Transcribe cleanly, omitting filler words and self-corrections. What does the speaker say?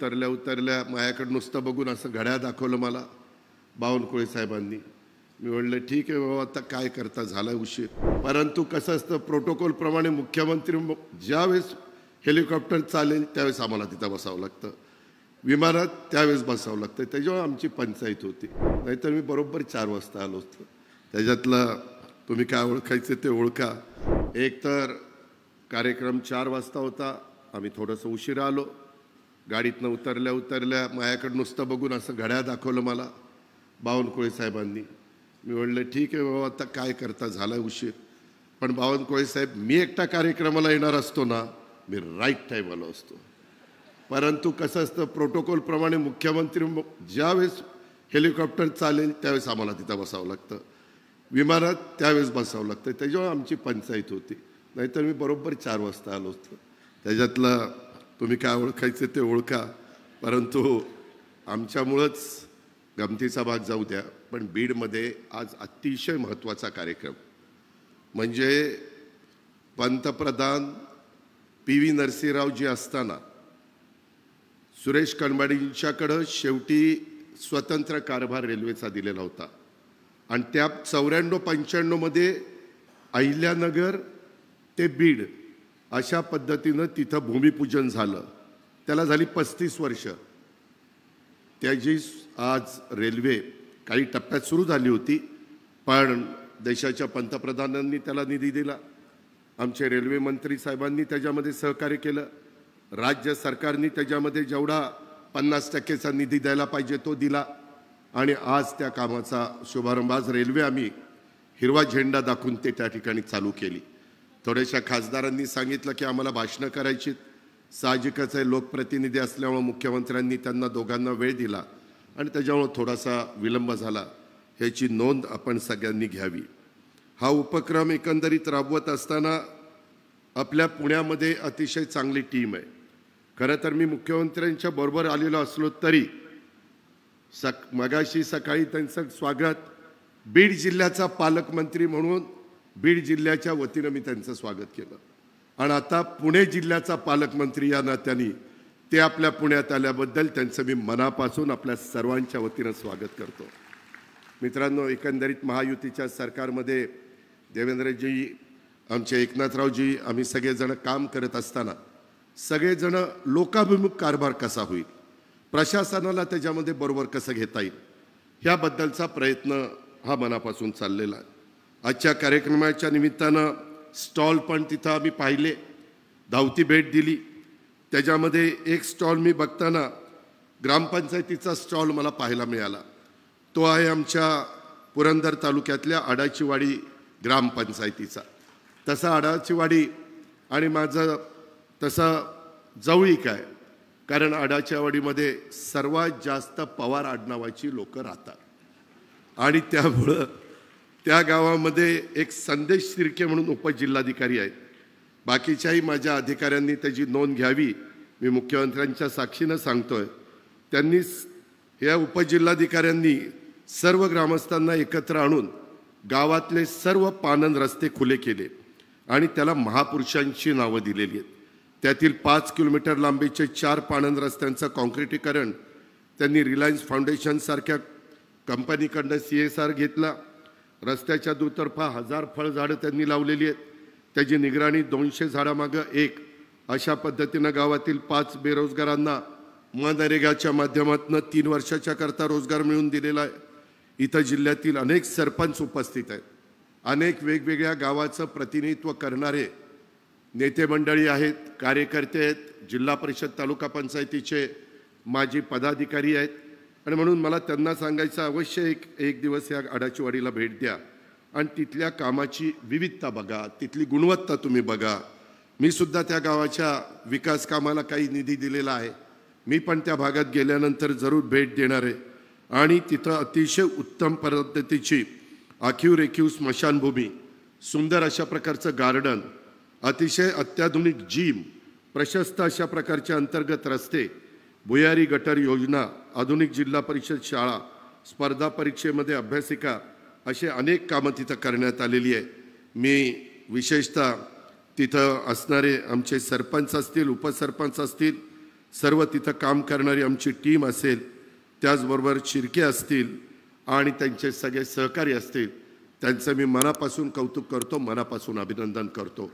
उतरल्या माझ्याकडे नुसतं बघून असं घड्याळ दाखवलं मला बावनकुळे साहेबांनी. मी म्हणलं ठीक आहे बाबा, आता काय करता, झाला उशीर. परंतु कसं असतं, प्रोटोकॉलप्रमाणे मुख्यमंत्री ज्यावेळेस हेलिकॉप्टर चालेल त्यावेळेस आम्हाला तिथं बसावं लागतं, विमानात त्यावेळेस बसावं लागतं. त्याच्यावर आमची पंचायत होती. नाहीतर मी बरोबर 4 वाजता आलो असतो. त्याच्यातलं तुम्ही काय ओळखायचं ते ओळखा. एक तर कार्यक्रम 4 वाजता होता, आम्ही थोडंसं उशिरा आलो. गाडीतनं उतरल्या माझ्याकडे नुसतं बघून असं घड्याळ दाखवलं मला बावनकुळे साहेबांनी. मी म्हणलं ठीक आहे बाबा, आता काय करता, झाला उशीर. पण बावनकुळे साहेब, मी एकटा कार्यक्रमाला येणार असतो ना, मी राईट टाईम आलो असतो. परंतु कसं असतं, प्रोटोकॉलप्रमाणे मुख्यमंत्री ज्यावेळेस हेलिकॉप्टर चालेल त्यावेळेस आम्हाला तिथं बसावं लागतं, विमानात त्यावेळेस बसावं लागतं. त्याच्यावर आमची पंचायत होती. नाहीतर मी बरोबर 4 वाजता आलो असतो. त्याच्यातलं तुम्ही काय ओळखायचं ते ओळखा. परंतु आमच्यामुळंच गमतीचा भाग जाऊ द्या, पण बीडमध्ये आज अतिशय महत्त्वाचा कार्यक्रम म्हणजे पंतप्रधान PV नरसिंहरावजी असताना सुरेश कणबाडींच्याकडं शेवटी स्वतंत्र कारभार रेल्वेचा दिलेला होता. आणि त्या 94-95 मध्ये अहिल्यानगर ते बीड अशा पद्धतीनं तिथं भूमिपूजन झालं. त्याला झाली 35 वर्ष. त्याची आज रेल्वे काही टप्प्यात सुरू झाली होती, पण देशाच्या पंतप्रधानांनी त्याला निधी दिला. आमचे रेल्वे मंत्री साहेबांनी त्याच्यामध्ये सहकार्य केलं. राज्य सरकारने त्याच्यामध्ये जेवढा 50%चा निधी द्यायला पाहिजे तो दिला. आणि आज त्या कामाचा शुभारंभ, आज रेल्वे आम्ही हिरवा झेंडा दाखवून ते त्या ठिकाणी चालू केली. थोड्याशा खासदारांनी सांगितलं की आम्हाला भाषणं करायची. साहजिकच आहे, लोकप्रतिनिधी असल्यामुळे मुख्यमंत्र्यांनी त्यांना दोघांना वेळ दिला आणि त्याच्यामुळे थोडासा विलंब झाला. ह्याची नोंद आपण सगळ्यांनी घ्यावी. हा उपक्रम एकंदरीत राबवत असताना आपल्या पुण्यामध्ये अतिशय चांगली टीम आहे. खरं तर मी मुख्यमंत्र्यांच्या बरोबर आलेलो असलो तरी मगाशी सकाळी त्यांचं स्वागत, बीड जिल्ह्याचा पालकमंत्री म्हणून बीड जिल्ह्याच्या वतीनं मी त्यांचं स्वागत केलं. आणि आता पुणे जिल्ह्याचा पालकमंत्री या नात्याने ते आपल्या पुण्यात आल्याबद्दल त्यांचं मी मनापासून आपल्या सर्वांच्या वतीनं स्वागत करतो. मित्रांनो, एकंदरीत महायुतीच्या सरकारमध्ये देवेंद्रजी, आमचे एकनाथरावजी, आम्ही सगळेजण काम करत असताना सगळेजण लोकाभिमुख कारभार कसा होईल, प्रशासनाला त्याच्यामध्ये बरोबर कसं घेता येईल, ह्याबद्दलचा प्रयत्न हा मनापासून चाललेला आहे. आजच्या कार्यक्रमाच्या निमित्तानं स्टॉल पण तिथं आम्ही पाहिले, धावती भेट दिली. त्याच्यामध्ये एक स्टॉल मी बघताना ग्रामपंचायतीचा स्टॉल मला पाहायला मिळाला. तो आहे आमच्या पुरंदर तालुक्यातल्या आडाचीवाडी ग्रामपंचायतीचा. तसा आडाचीवाडी आणि माझं तसं जवळीक आहे, कारण आडाचीवाडीमध्ये सर्वात जास्त पवार आडनावाची लोक राहतात. आणि त्यामुळं त्या गावामध्ये एक संदेश शिर्के म्हणून उपजिल्हाधिकारी आहेत. बाकीच्याही माझ्या अधिकाऱ्यांनी त्याची नोंद घ्यावी. मी मुख्यमंत्र्यांच्या साक्षीनं सांगतोय, त्यांनी या उपजिल्हाधिकाऱ्यांनी सर्व ग्रामस्थांना एकत्र आणून गावातले सर्व पानंद रस्ते खुले केले आणि त्याला महापुरुषांची नावं दिलेली आहेत. त्यातील 5 किलोमीटर लांबीचे 4 पानंद रस्त्यांचं कॉन्क्रिटीकरण त्यांनी रिलायन्स फाउंडेशनसारख्या कंपनीकडनं CSR घेतला. रस्त्याच्या दुतर्फा 1000 फळझाडं त्यांनी लावलेली आहेत. त्याची निगराणी 200 झाडामागं 1 अशा पद्धतीनं गावातील 5 बेरोजगारांना मनरेगाच्या माध्यमातून 3 वर्षाच्या करता रोजगार मिळवून दिलेला आहे. इथं जिल्ह्यातील अनेक सरपंच उपस्थित आहेत. अनेक वेगवेगळ्या गावाचं प्रतिनिधित्व करणारे नेते मंडळी आहेत, कार्यकर्ते आहेत, जिल्हा परिषद तालुका पंचायतीचे माजी पदाधिकारी आहेत. आणि म्हणून मला त्यांना सांगायचं, अवश्य एक दिवस या आडाचीवाडीला भेट द्या आणि तिथल्या कामाची विविधता बघा, तिथली गुणवत्ता तुम्ही बघा. मी सुद्धा त्या गावाच्या विकास कामाला काही निधी दिलेला आहे. मी पण त्या भागात गेल्यानंतर जरूर भेट देणार आहे. आणि तिथं अतिशय उत्तम पद्धतीची आखीव रेखीव स्मशानभूमी, सुंदर अशा प्रकारचं गार्डन, अतिशय अत्याधुनिक जिम, प्रशस्त अशा प्रकारचे अंतर्गत रस्ते, भुयारी गटर योजना, आधुनिक जिल्हा परिषद शाळा, स्पर्धा परीक्षेमध्ये अभ्यासिका, असे अनेक कामं तिथं करण्यात आलेली आहे. मी विशेषतः तिथं असणारे आमचे सरपंच असतील, उपसरपंच असतील, सर्व तिथं काम करणारी आमची टीम असेल, त्याचबरोबर शिर्के असतील आणि त्यांचे सगळे सहकारी असतील, त्यांचं मी मनापासून कौतुक करतो, मनापासून अभिनंदन करतो.